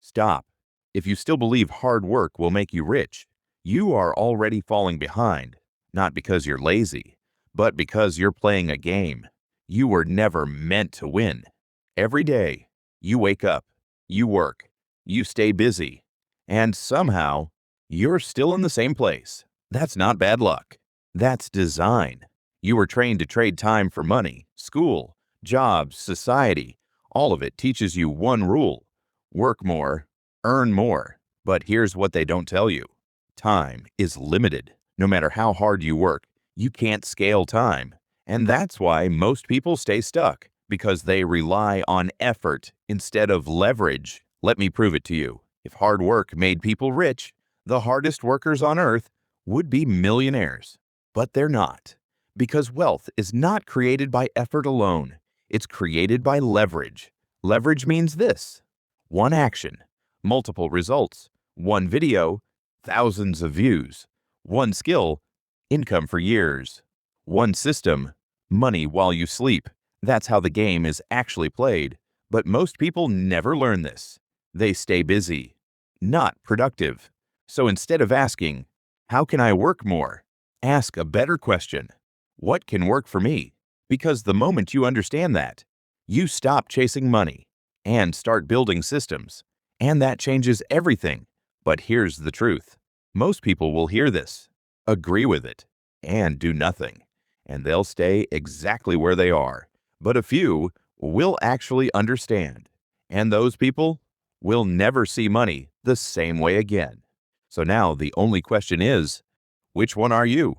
Stop. If you still believe hard work will make you rich, you are already falling behind, not because you're lazy, but because you're playing a game. You were never meant to win. Every day, you wake up, you work, you stay busy, and somehow, you're still in the same place. That's not bad luck. That's design. You were trained to trade time for money, school, jobs, society. All of it teaches you one rule: work more, earn more. But here's what they don't tell you. Time is limited. No matter how hard you work, you can't scale time. And that's why most people stay stuck, because they rely on effort instead of leverage. Let me prove it to you. If hard work made people rich, the hardest workers on earth would be millionaires. But they're not, because wealth is not created by effort alone. It's created by leverage. Leverage means this: one action, multiple results; one video, thousands of views; one skill, income for years; one system, money while you sleep. That's how the game is actually played. But most people never learn this. They stay busy, not productive. So instead of asking, "How can I work more?" ask a better question: what can work for me? Because the moment you understand that, you stop chasing money and start building systems. And that changes everything. But here's the truth. Most people will hear this, agree with it, and do nothing. And they'll stay exactly where they are. But a few will actually understand. And those people will never see money the same way again. So now the only question is, which one are you?